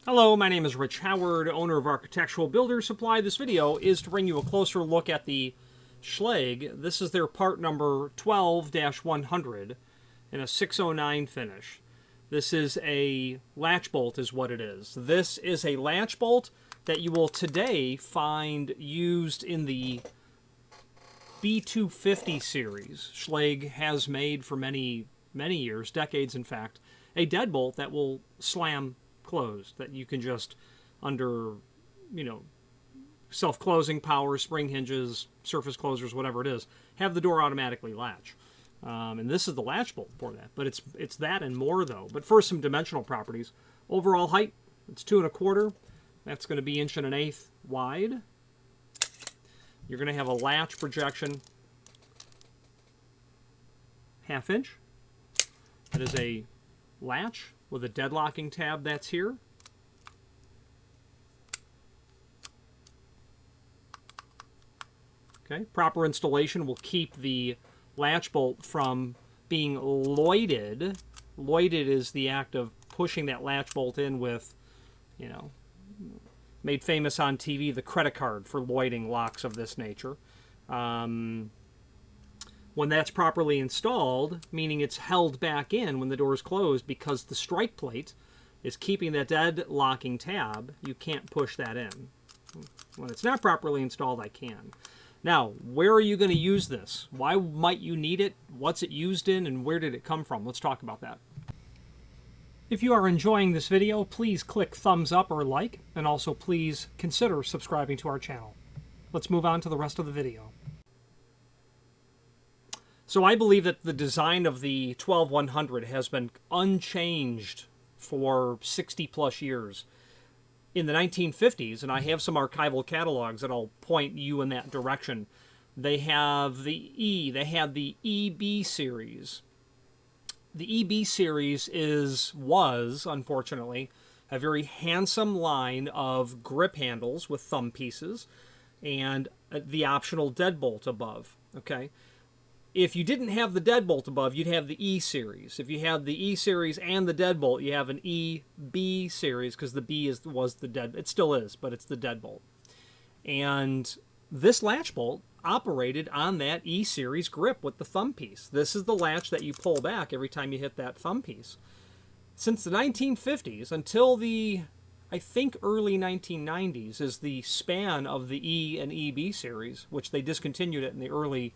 Hello, my name is Rich Howard, owner of Architectural Builders Supply. This video is to bring you a closer look at the Schlage. This is their part number 12-100 in a 609 finish. This is a latch bolt is what it is. This is a latch bolt that you will today find used in the B250 series. Schlage has made for many years, decades in fact, a deadbolt that will slam closed, that you can just under, self-closing power, spring hinges, surface closers, whatever it is, have the door automatically latch. And this is the latch bolt for that. But it's that and more though. But first, some dimensional properties. Overall height, it's 2 1/4. That's going to be 1 1/8 wide. You're going to have a latch projection 1/2 inch. That is a latch with a deadlocking tab that's here. Okay, proper installation will keep the latch bolt from being lloyded. Lloyded is the act of pushing that latch bolt in with, made famous on TV, the credit card for lloyding locks of this nature. When that's properly installed, meaning it's held back in when the door is closed because the strike plate is keeping that dead locking tab, you can't push that in. When it's not properly installed, I can. Now, where are you going to use this? Why might you need it? What's it used in, and where did it come from? Let's talk about that. If you are enjoying this video, please click thumbs up or like, and also please consider subscribing to our channel. Let's move on to the rest of the video. So I believe that the design of the 12100 has been unchanged for 60 plus years. In the 1950s, and I have some archival catalogs that I'll point you in that direction, they had the EB series. The EB series was, unfortunately, a very handsome line of grip handles with thumb pieces and the optional deadbolt above, okay? If you didn't have the deadbolt above, you'd have the E series. If you had the E series and the deadbolt, you have an EB series because the B was the dead. It still is, but it's the deadbolt. And this latch bolt operated on that E series grip with the thumb piece. This is the latch that you pull back every time you hit that thumb piece. Since the 1950s until the, I think, early 1990s is the span of the E and EB series, which they discontinued it in the early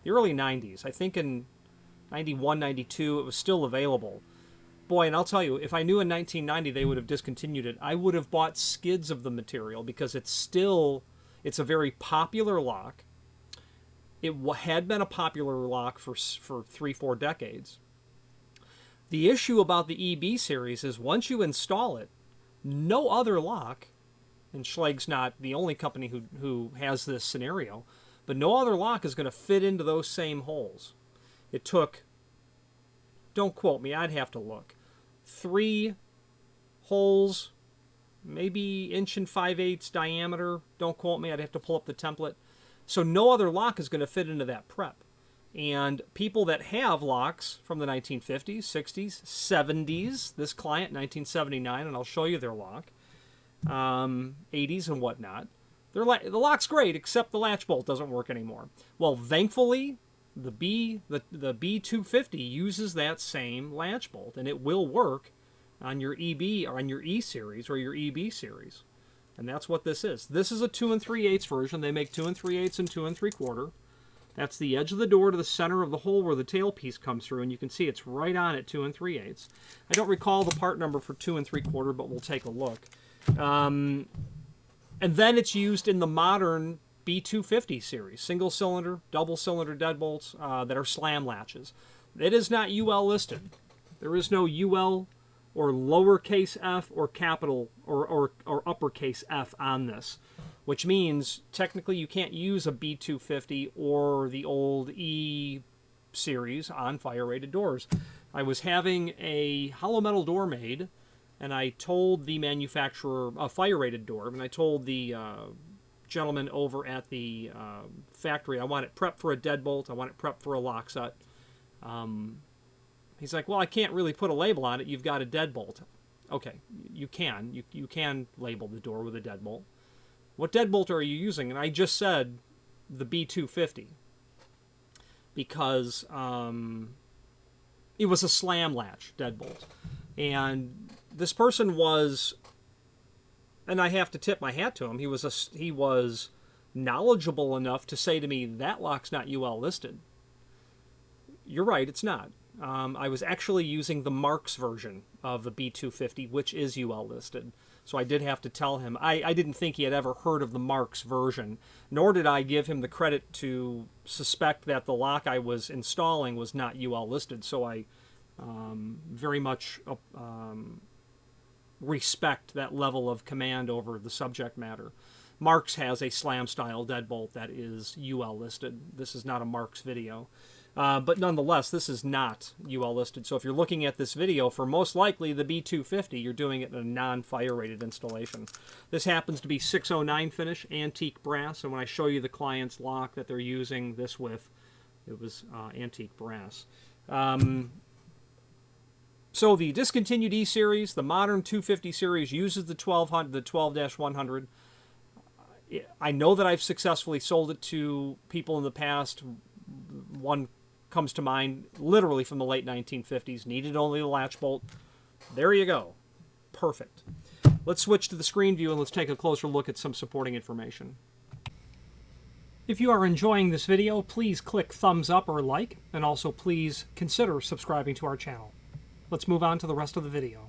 90s. I think in 91, 92, it was still available. Boy, and I'll tell you, if I knew in 1990 they would have discontinued it, I would have bought skids of the material because it's a very popular lock. It had been a popular lock for 3-4 decades. The issue about the EB series is once you install it, no other lock, and Schlage's not the only company who has this scenario, but no other lock is going to fit into those same holes. It took, don't quote me, I'd have to look, 3 holes, maybe 1 5/8 diameter. Don't quote me, I'd have to pull up the template. So no other lock is going to fit into that prep. And people that have locks from the 1950s, 60s, 70s, this client, 1979, and I'll show you their lock, 80s and whatnot, the lock's great, except the latch bolt doesn't work anymore. Well, thankfully, the B250 uses that same latch bolt, and it will work on your EB or on your E series or your EB series. And that's what this is. This is a 2 3/8 version. They make 2 3/8 and 2 3/4. That's the edge of the door to the center of the hole where the tailpiece comes through, and you can see it's right on at 2 3/8. I don't recall the part number for 2 3/4, but we'll take a look. And then it's used in the modern B250 series, single cylinder, double cylinder deadbolts that are slam latches. It is not UL listed. There is no UL or lowercase f or capital or uppercase F on this, which means technically you can't use a B250 or the old E series on fire-rated doors. I was having a hollow metal door made, and I told the manufacturer, a fire-rated door, and I told the gentleman over at the factory, I want it prepped for a deadbolt, I want it prepped for a lock set. He's like, well, I can't really put a label on it, you've got a deadbolt. Okay, you can label the door with a deadbolt. What deadbolt are you using? And I just said the B250 because it was a slam latch deadbolt. And this person was, and I have to tip my hat to him, he was knowledgeable enough to say to me, that lock's not UL listed. You're right, it's not. I was actually using the Marks version of the B250, which is UL listed. So I did have to tell him. I didn't think he had ever heard of the Marks version, nor did I give him the credit to suspect that the lock I was installing was not UL listed. So I very much respect that level of command over the subject matter. Marks has a slam-style deadbolt that is UL listed. This is not a Marks video. But nonetheless, this is not UL listed. So if you're looking at this video for most likely the B250, you're doing it in a non-fire rated installation. This happens to be 609 finish, antique brass. And when I show you the client's lock that they're using this with, it was antique brass. So the discontinued E series, the modern 250 series uses the 12-100. I know that I've successfully sold it to people in the past. One comes to mind literally from the late 1950s. Needed only the latch bolt. There you go. Perfect. Let's switch to the screen view and let's take a closer look at some supporting information. If you are enjoying this video, please click thumbs up or like, and also please consider subscribing to our channel. Let's move on to the rest of the video.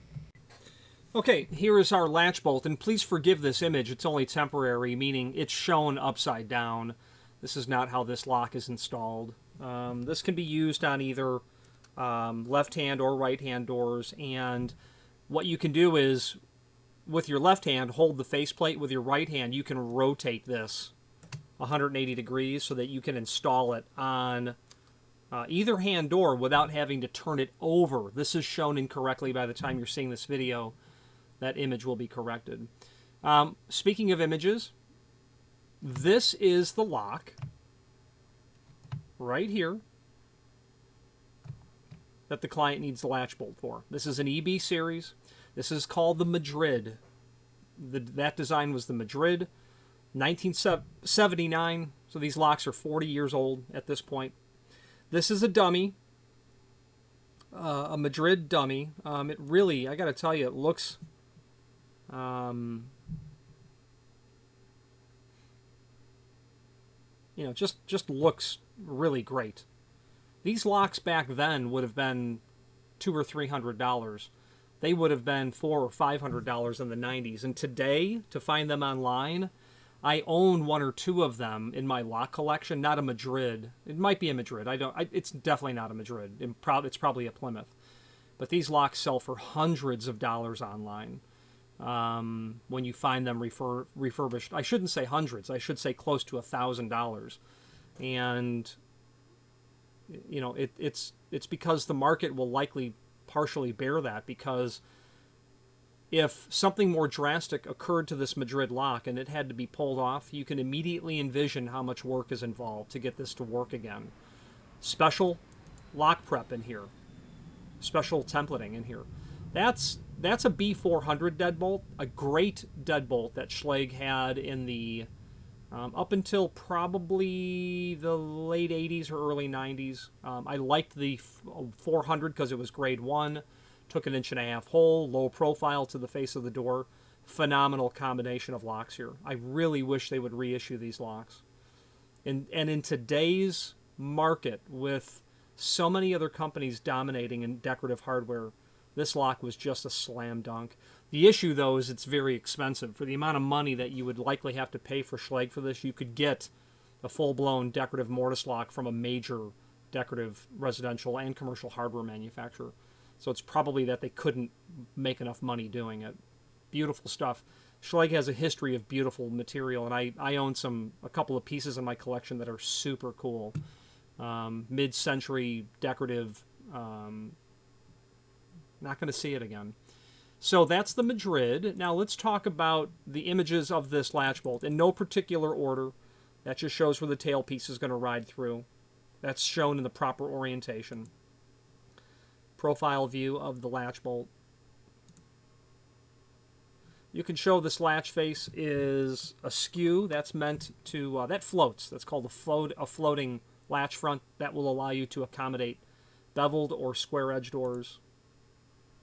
Okay, here is our latch bolt, and please forgive this image. It's only temporary, meaning it's shown upside down. This is not how this lock is installed. This can be used on either left-hand or right-hand doors, and what you can do is, with your left hand, hold the faceplate. With your right hand, you can rotate this 180 degrees so that you can install it on either hand door without having to turn it over. This is shown incorrectly by the time you're seeing this video. That image will be corrected. Speaking of images, this is the lock right here that the client needs the latch bolt for. This is an EB series. This is called the Madrid. That design was the Madrid, 1979. So these locks are 40 years old at this point. This is a dummy, a Madrid dummy. It really, I got to tell you, it looks you know, just looks really great. These locks back then would have been $200 or $300. They would have been $400 or $500 in the 90s. And today, to find them online, I own one or two of them in my lock collection. Not a Madrid. It might be a Madrid. It's definitely not a Madrid. It's probably a Plymouth. But these locks sell for hundreds of dollars online. When you find them refurbished. I shouldn't say hundreds. I should say close to $1,000. And you know, it's because the market will likely partially bear that, because if something more drastic occurred to this Madrid lock and it had to be pulled off, you can immediately envision how much work is involved to get this to work again. Special lock prep in here. Special templating in here. That's a B400 deadbolt, a great deadbolt that Schlage had in the up until probably the late 80s or early 90s. I liked the 400 because it was grade 1, took an 1.5 inch hole, low profile to the face of the door. Phenomenal combination of locks here. I really wish they would reissue these locks. And in today's market, with so many other companies dominating in decorative hardware, this lock was just a slam dunk. The issue, though, is it's very expensive. For the amount of money that you would likely have to pay for Schlage for this, you could get a full-blown decorative mortise lock from a major decorative residential and commercial hardware manufacturer. So it's probably that they couldn't make enough money doing it. Beautiful stuff. Schlage has a history of beautiful material, and I own a couple of pieces in my collection that are super cool. Mid-century decorative. Not going to see it again. So that's the Madrid. Now let's talk about the images of this latch bolt in no particular order. That just shows where the tailpiece is going to ride through. That's shown in the proper orientation. Profile view of the latch bolt. You can show this latch face is askew. That's meant to, that floats. That's called a floating latch front. That will allow you to accommodate beveled or square edge doors.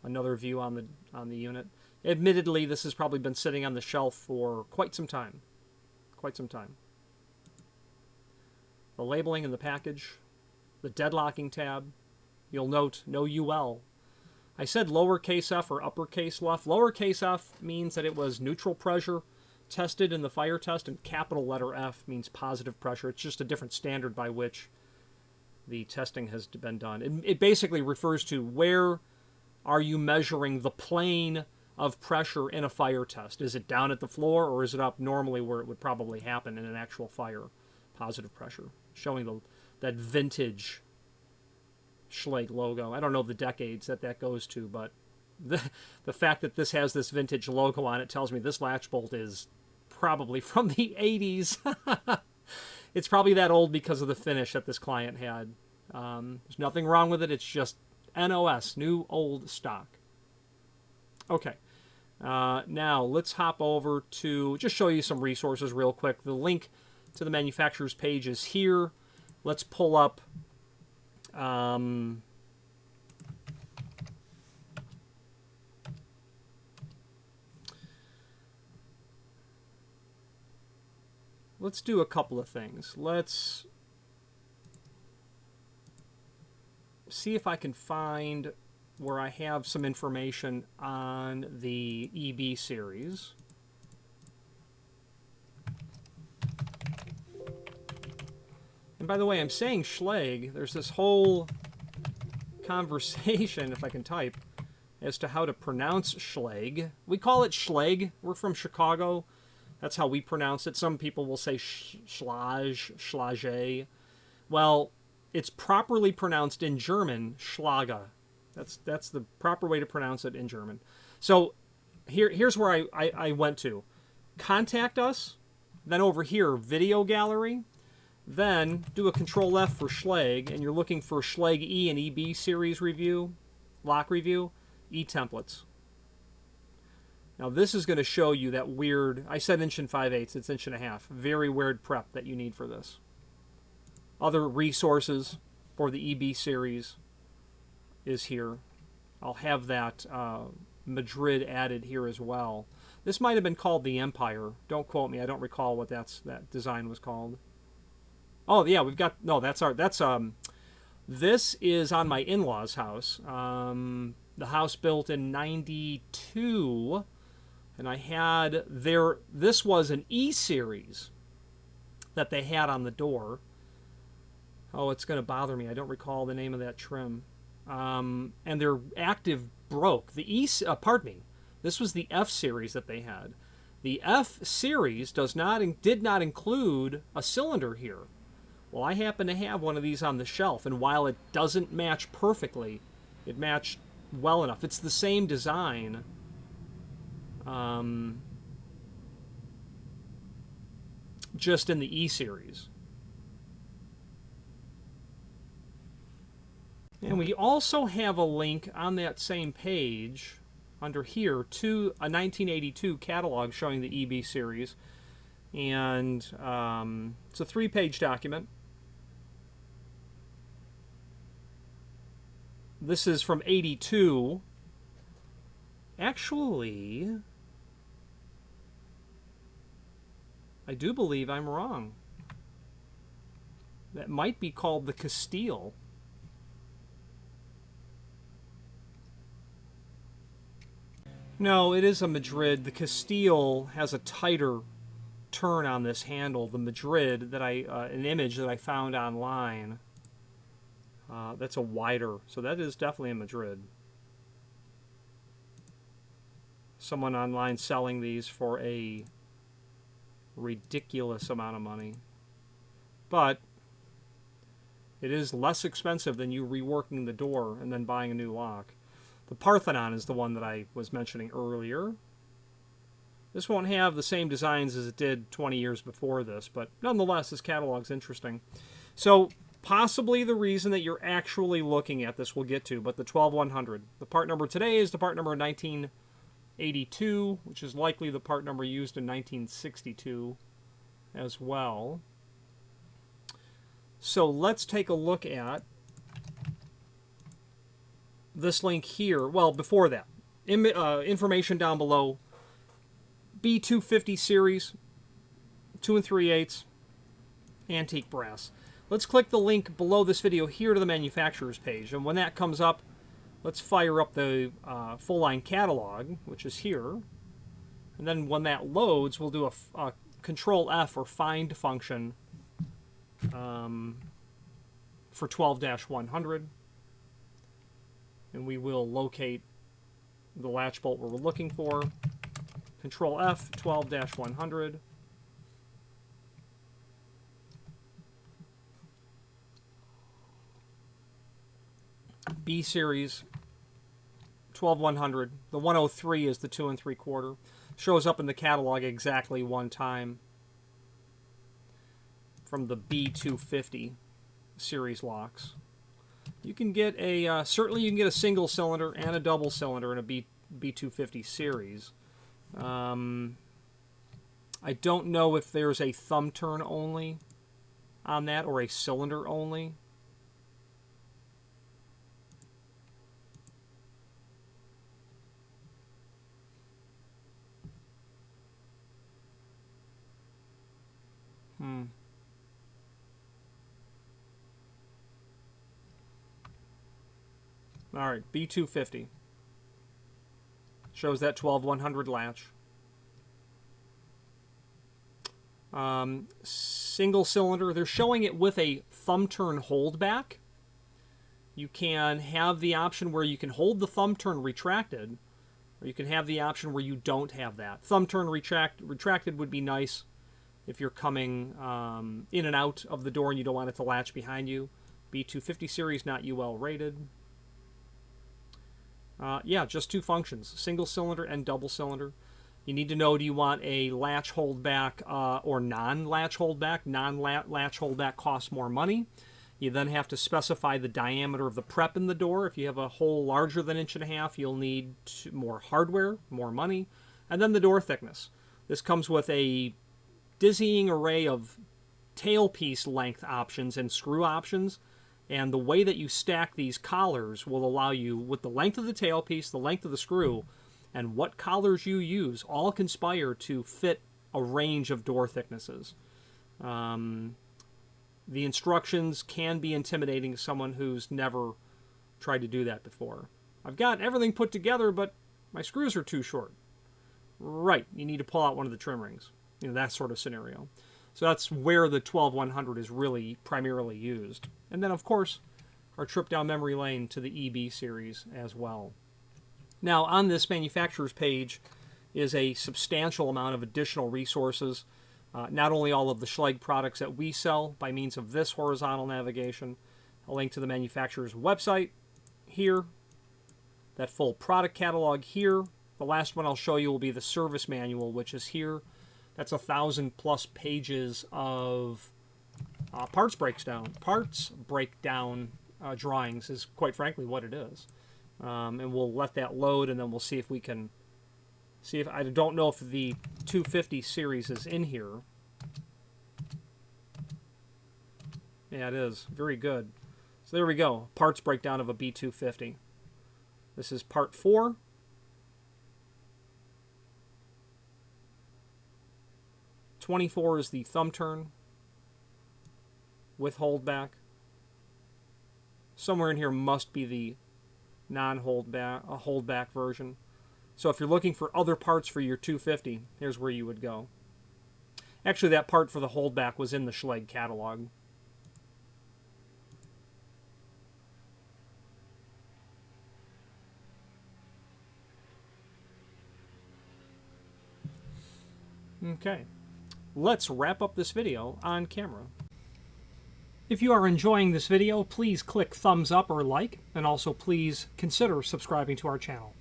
Another view on the unit. Admittedly, this has probably been sitting on the shelf for quite some time. Quite some time. The labeling in the package. The deadlocking tab. You'll note no UL. I said lowercase f or uppercase F. Lowercase f means that it was neutral pressure tested in the fire test, and capital letter F means positive pressure. It's just a different standard by which the testing has been done. It basically refers to where are you measuring the plane of pressure in a fire test. Is it down at the floor, or is it up normally where it would probably happen in an actual fire? Positive pressure, showing that vintage Schlage logo. I don't know the decades that goes to, but the fact that this has this vintage logo on it tells me this latch bolt is probably from the 80s. It's probably that old because of the finish that this client had. There's nothing wrong with it. It's just NOS, new old stock. Okay. Now let's hop over to just show you some resources real quick. The link to the manufacturer's page is here. Let's pull up let's do a couple of things. Let's see if I can find where I have some information on the EB series. And by the way, I'm saying Schlage. There's this whole conversation, if I can type, as to how to pronounce Schlage. We call it Schlage. We're from Chicago. That's how we pronounce it. Some people will say Schlage, Schlage. Well, it's properly pronounced in German, Schlage. That's the proper way to pronounce it in German. So here's where I went to. Contact us. Then over here, video gallery. Then do a Control F for Schlage, and you're looking for Schlage E and EB series review, lock review, E-templates. Now this is going to show you that weird, I said 1 5/8, it's 1.5 inches. Very weird prep that you need for this. Other resources for the EB series is here. I'll have that Madrid added here as well. This might have been called the Empire. Don't quote me. I don't recall what that design was called. Oh yeah, we've got this is on my in-laws' house. The house built in '92, and I had this was an E series that they had on the door. Oh, it's going to bother me. I don't recall the name of that trim. And their active broke. Pardon me. This was the F series that they had. The F series did not include a cylinder here. Well, I happen to have one of these on the shelf, and while it doesn't match perfectly, it matched well enough. It's the same design. Just in the E series. And we also have a link on that same page under here to a 1982 catalog showing the EB series. And it's a 3-page document. This is from '82. Actually, I do believe I'm wrong. That might be called the Castile. No, it is a Madrid. The Castile has a tighter turn on this handle. The Madrid, an image that I found online, that's a wider. So that is definitely a Madrid. Someone online selling these for a ridiculous amount of money. But it is less expensive than you reworking the door and then buying a new lock. The Parthenon is the one that I was mentioning earlier. This won't have the same designs as it did 20 years before this, but nonetheless, this catalog's interesting. So possibly the reason that you're actually looking at this we'll get to, but the 12100. The part number today is the part number 82, which is likely the part number used in 1962 as well. So let's take a look at this link here. Well, before that, information down below. B250 Series, 2 3/8 antique brass. Let's click the link below this video here to the manufacturer's page, and when that comes up, let's fire up the full line catalog, which is here, and then when that loads, we'll do a Control F or find function for 12-100, and we will locate the latch bolt we're looking for. Control F, 12-100. B series, 12-100. The 103 is the 2 3/4. Shows up in the catalog exactly one time from the B250 series locks. You can get a certainly you can get a single cylinder and a double cylinder in a B250 series. I don't know if there's a thumb turn only on that or a cylinder only. All right, B250. Shows that 12-100 latch. Single cylinder. They're showing it with a thumb turn holdback. You can have the option where you can hold the thumb turn retracted, or you can have the option where you don't have that. Thumb turn retracted would be nice if you're coming in and out of the door and you don't want it to latch behind you. B250 series, not UL rated. Yeah, just two functions, single cylinder and double cylinder. You need to know, do you want a latch holdback or non-latch holdback? Non-latch holdback costs more money. You then have to specify the diameter of the prep in the door. If you have a hole larger than 1.5 inches, you'll need more hardware, more money. And then the door thickness. This comes with a dizzying array of tailpiece length options and screw options. And the way that you stack these collars will allow you, with the length of the tailpiece, the length of the screw, and what collars you use, all conspire to fit a range of door thicknesses. The instructions can be intimidating to someone who's never tried to do that before. I've got everything put together, but my screws are too short. Right, you need to pull out one of the trim rings. You know, that sort of scenario. So that's where the 12-100 is really primarily used. And then, of course, our trip down memory lane to the EB series as well. Now, on this manufacturer's page is a substantial amount of additional resources. Not only all of the Schlage products that we sell by means of this horizontal navigation, a link to the manufacturer's website here, that full product catalog here. The last one I'll show you will be the service manual, which is here. That's 1,000+ pages of parts breakdown. Parts breakdown drawings is quite frankly what it is. And we'll let that load, and then we'll see if we can see if I don't know if the 250 series is in here. Yeah, it is. Very good. So there we go. Parts breakdown of a B250. This is part 4. .24 is the thumb turn with holdback. Somewhere in here must be the non-holdback, holdback version. So if you're looking for other parts for your 250, here's where you would go. Actually, that part for the holdback was in the Schlage catalog. Okay. Let's wrap up this video on camera. If you are enjoying this video, please click thumbs up or like, and also please consider subscribing to our channel.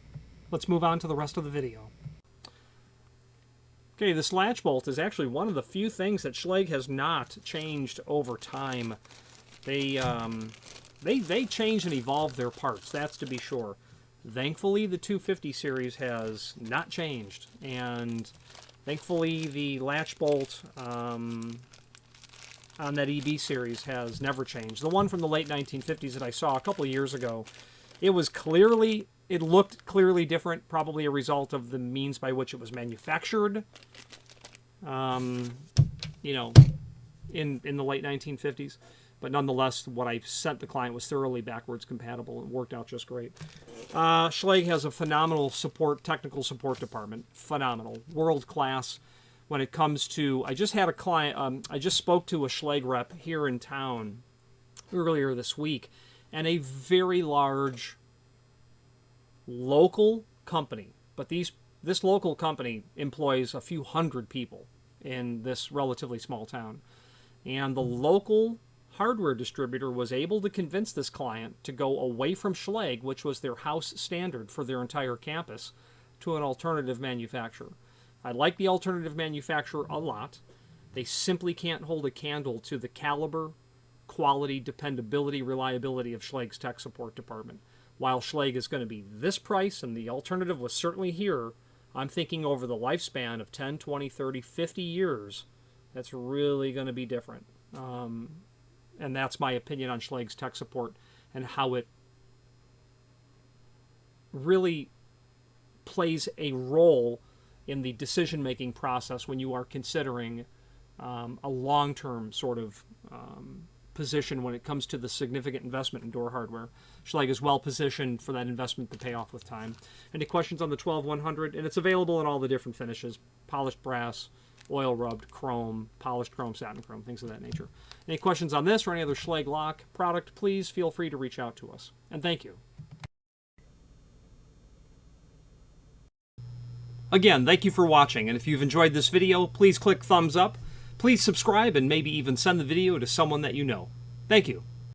Let's move on to the rest of the video. Okay, this latch bolt is actually one of the few things that Schlage has not changed over time. They change and evolve their parts, that's to be sure. Thankfully, the 250 series has not changed, and thankfully the latch bolt on that EB series has never changed. The one from the late 1950s that I saw a couple of years ago, it looked clearly different, probably a result of the means by which it was manufactured, you know, in the late 1950s. But nonetheless, what I sent the client was thoroughly backwards compatible and worked out just great. Schlage has a phenomenal technical support department. Phenomenal. World class when it comes to... I just had a client... I just spoke to a Schlage rep here in town earlier this week, and a very large local company. But this local company employs a few hundred people in this relatively small town. And the local hardware distributor was able to convince this client to go away from Schlage, which was their house standard for their entire campus, to an alternative manufacturer. I like the alternative manufacturer a lot. They simply can't hold a candle to the caliber, quality, dependability, reliability of Schlage's tech support department. While Schlage is going to be this price and the alternative was certainly here, I'm thinking over the lifespan of 10, 20, 30, 50 years, that's really going to be different. And that's my opinion on Schlage's tech support and how it really plays a role in the decision-making process when you are considering a long-term sort of position when it comes to the significant investment in door hardware. Schlage is well positioned for that investment to pay off with time. Any questions on the 12100? And it's available in all the different finishes: polished brass, oil rubbed, chrome, polished chrome, satin chrome, things of that nature. Any questions on this or any other Schlage lock product, please feel free to reach out to us. And thank you. Again, thank you for watching, and if you've enjoyed this video, please click thumbs up. Please subscribe and maybe even send the video to someone that you know. Thank you.